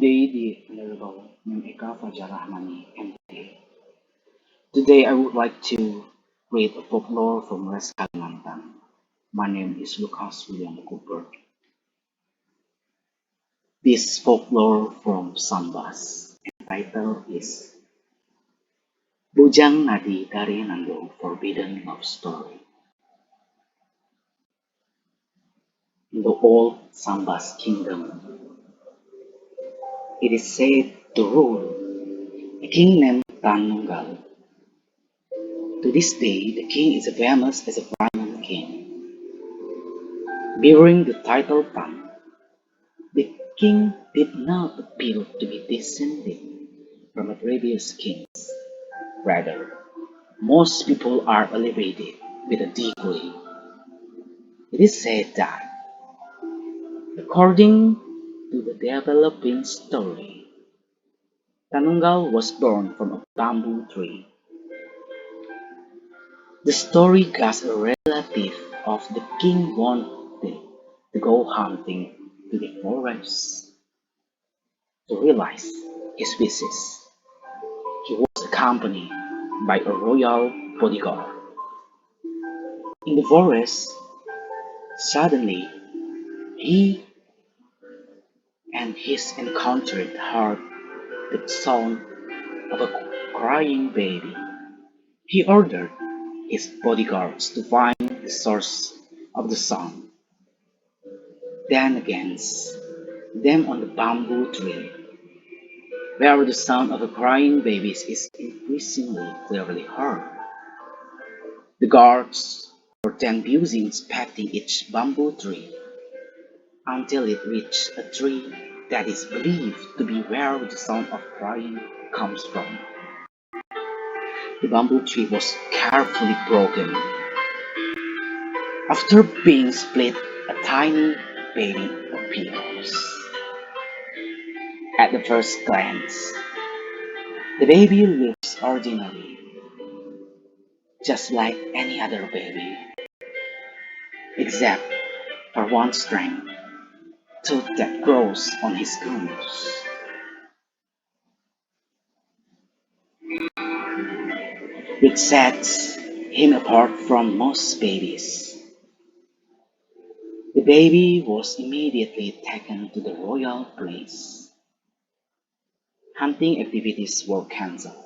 day, the Honorable Eka Fajarahmani MPA. Today, I would like to read a folklore from West Kalimantan. My name is Lucas William Cooper. This folklore from Sambas, title is Bujang Nadi dari Nandung Forbidden Love Story. In the old Sambas kingdom, it is said to rule a king named Tanunggal. To this day, the king is famous as a Brahmin king. Bearing the title Tan, the king did not appear to be descended from a previous king. Rather, most people are elevated with a degree. It is said that, according to the developing story, Tanunggal was born from a bamboo tree. The story goes a relative of the king wanted to go hunting to the forest. To realize his wishes, he was accompanied by a royal bodyguard. In the forest, suddenly he and his encountered heard the sound of a crying baby. He ordered his bodyguards to find the source of the sound, then against them on the bamboo tree, where the sound of the crying babies is increasingly clearly heard. The guards were then busy inspecting each bamboo tree until it reached a tree that is believed to be where the sound of crying comes from. The bamboo tree was carefully broken. After being split, a tiny baby appears. At the first glance, the baby looks ordinary, just like any other baby, except for one strange tooth that grows on his gums, which sets him apart from most babies. The baby was immediately taken to the royal place. Hunting activities were cancelled.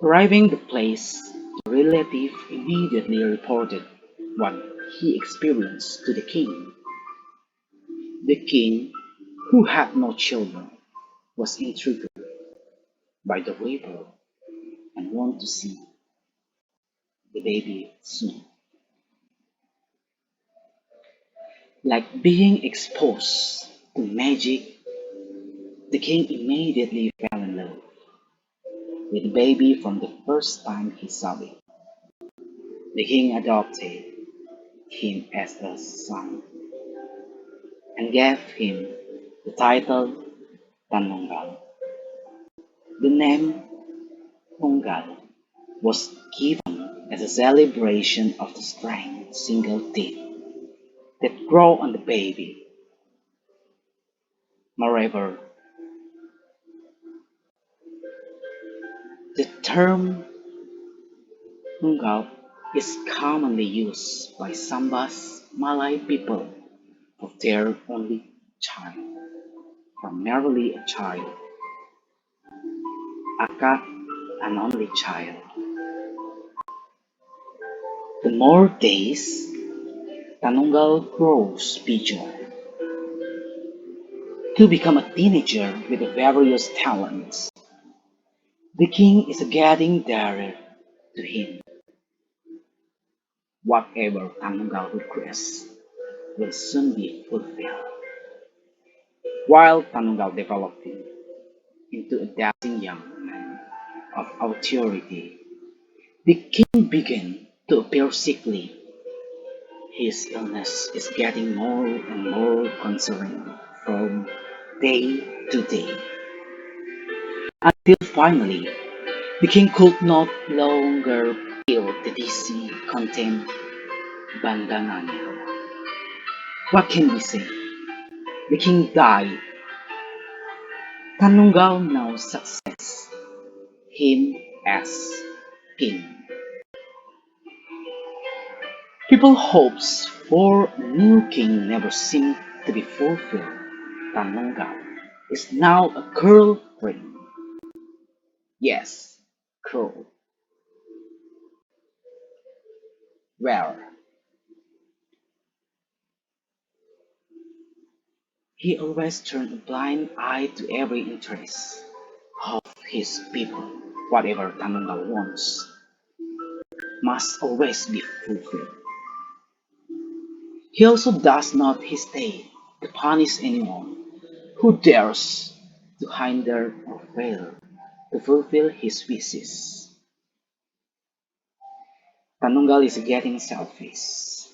Arriving the place, the relative immediately reported what he experienced to the king. The king, who had no children, was intrigued by the river and wanted to see the baby soon. Like being exposed to magic, the king immediately fell in love with the baby from the first time he saw it. The king adopted him as a son and gave him the title Tanunggal. The name Tunggal was given as a celebration of the strength single teeth that grow on the baby. Moreover, the term Tunggal is commonly used by Sambas Malay people of their only child, primarily a child, akak, an only child. The more days Tanunggal grows bigger to become a teenager with various talents. The king is getting dearer to him. Whatever Tanunggal requests will soon be fulfilled. While Tanunggal developing into a dazzling young man of authority, the king began to appear sickly. His illness is getting more and more concerning from day to day, until finally the king could not longer feel the disease contained bandananya. What can we say? The king died. Tanunggal now success him as king. People's hopes for a new king never seem to be fulfilled. Tanunggal is now a cruel king. Yes, cruel. Well, he always turned a blind eye to every interest of his people. Whatever Tanunggal wants must always be fulfilled. He also does not hesitate to punish anyone who dares to hinder or fail to fulfill his wishes. Tanunggal is getting selfish,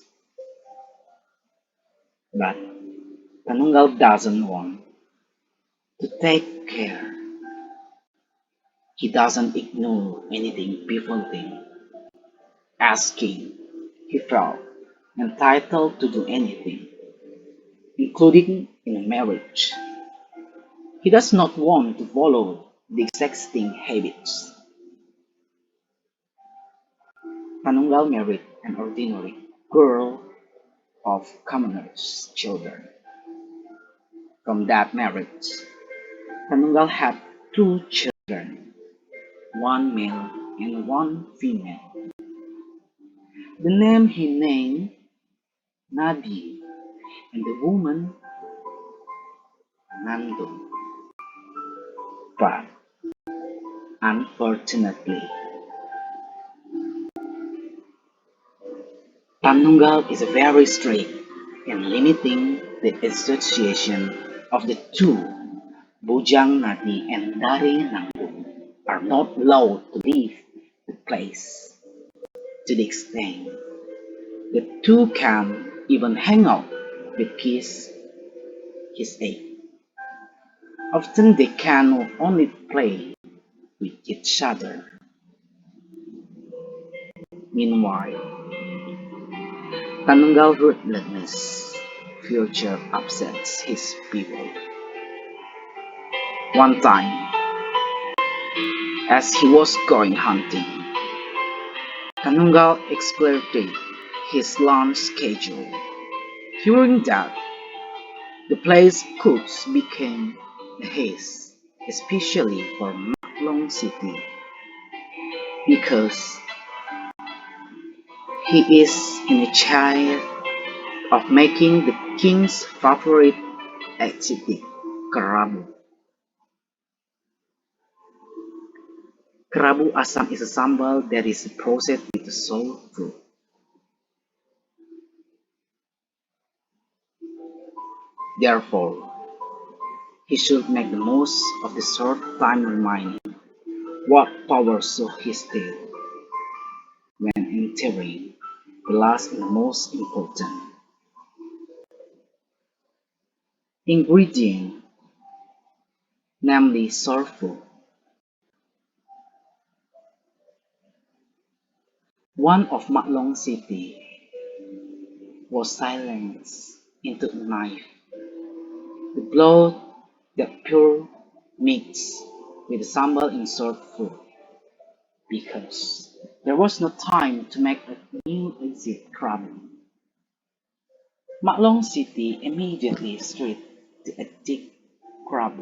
but Tanunggal doesn't want to take care. He doesn't ignore anything people think. As king, he felt entitled to do anything, including in a marriage. He does not want to follow the existing habits. Tanunggal married an ordinary girl of commoners' children. From that marriage, Tanunggal had two children, one male and one female. The name he named Nadi and the woman Nandung. But unfortunately, Tanunggal is very strict in limiting the association of the two. Bujang Nadi and Dari Nandung are not allowed to leave the place. To the extent the two can even hang out with his age. Often they can only play with each other. Meanwhile, Tanunggal ruthlessness future upsets his people. One time, as he was going hunting, Tanunggal exploited his lunch schedule. Hearing that, the place cooks became a haze, especially for Maklong City, because he is in a charge of making the king's favorite exotic, kerabu. Kerabu asam is a sambal that is processed with soul fruit. Therefore, he should make the most of the short time remaining. What power should he still when entering the last and most important ingredient, namely sulfur? One of Maklong City was silenced into a knife. The blood that pure mixed with the sambal in short food, because there was no time to make a new exit crab. Maklong City immediately stripped the thick crab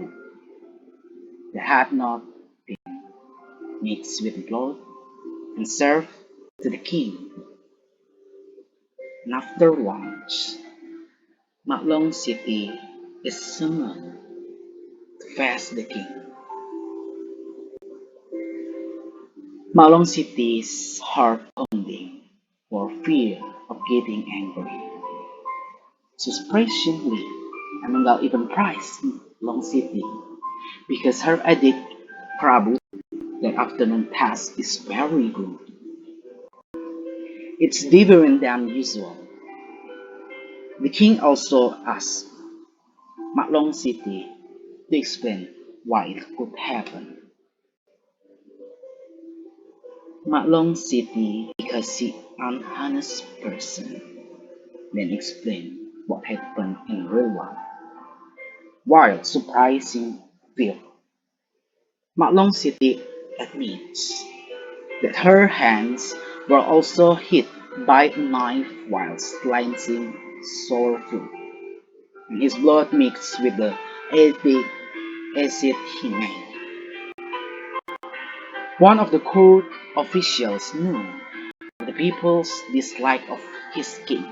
that had not been mixed with blood and served to the king. And after lunch, Maklong City is summoned to face the king. Maklong City's heart pounding for fear of getting angry. Surprisingly, Anunggal even prized Long City because her addict Prabhu that afternoon task is very good. It's different than usual. The king also asked Maklong City to explain why it could happen. Maklong City because she an honest person, then explained what happened in real life. While surprising Phil, Matlong City admits that her hands were also hit by a knife while slicing sour food, and his blood mixed with the acetic acid he made. One of the court officials knew the people's dislike of his king.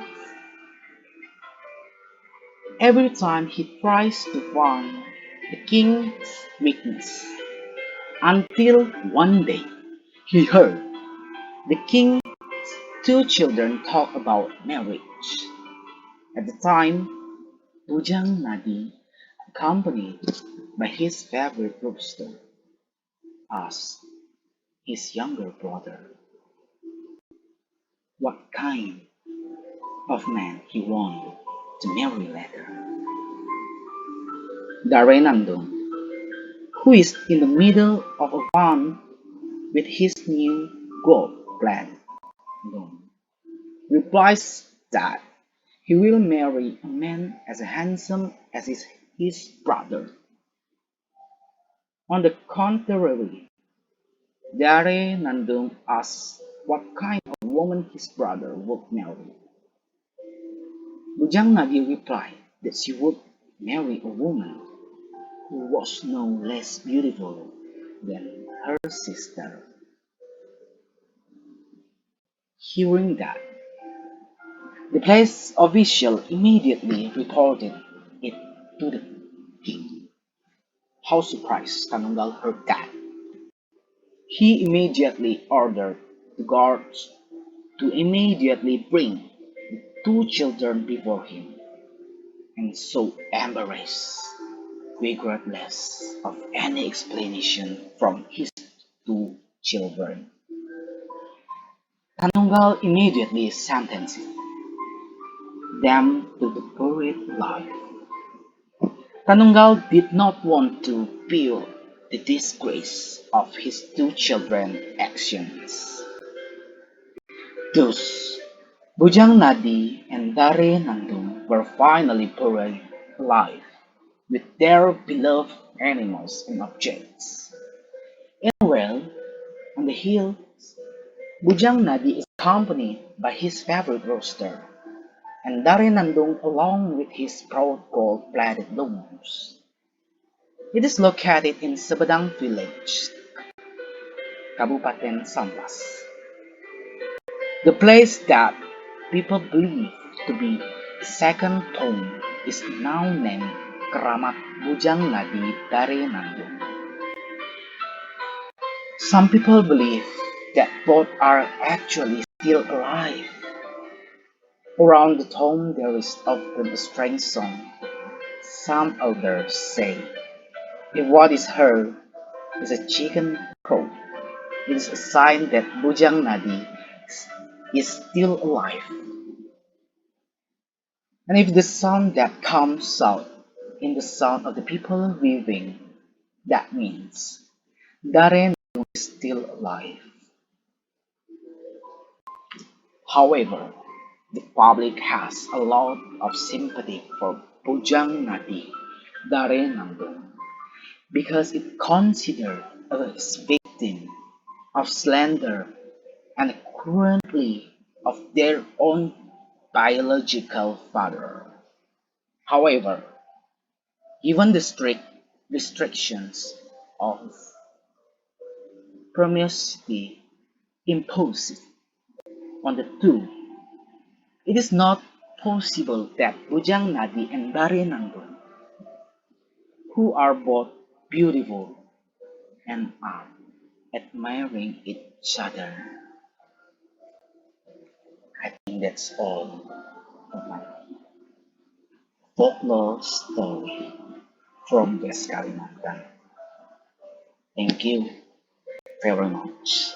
Every time he tries to find the king's weakness, until one day he heard the king's two children talk about marriage. At the time, Bujang Nadi, accompanied by his favorite rooster, asked his younger brother what kind of man he wanted to marry later. Nandung, who is in the middle of a barn with his new gold-plated loom, replies that he will marry a man as handsome as his brother. On the contrary, Dare Nandung asks what kind of woman his brother would marry. Bujang Nadi replied that she would marry a woman who was no less beautiful than her sister. Hearing that, the place official immediately reported it to the king. How surprised Kanunggal heard that! He immediately ordered the guards to immediately bring the two children before him, and so embarrassed, regardless of any explanation from his two children. Kanunggal immediately sentenced them to the buried life. Kanunggal did not want to feel the disgrace of his two children's actions. Thus, Bujang Nadi and Dare Nandung were finally buried alive with their beloved animals and objects. In a well on the hill, Bujang Nadi is accompanied by his favorite rooster, and Dare Nandung along with his proud gold-plated looms. It is located in Sabadang village, Kabupaten Sambas. The place that people believe to be the second tomb is now named Keramat Bujang Nadi Dare Nandung. Some people believe that both are actually still alive. Around the tomb there is often a strange song. Some elders say if what is heard is a chicken crow, it is a sign that Bujang Nadi is still alive. And if the sound that comes out in the sound of the people weaving, that means Dare Nandung is still alive. However, the public has a lot of sympathy for Bujang Nadi Dare Nandung because it considers as victim of slander and currently of their own biological father. However, given the strict restrictions of promiscuity imposed on the two, it is not possible that Bujang Nadi and Dare Nandung, who are both beautiful and are admiring each other. I think that's all of my folklore story from West Kalimantan. Thank you very much.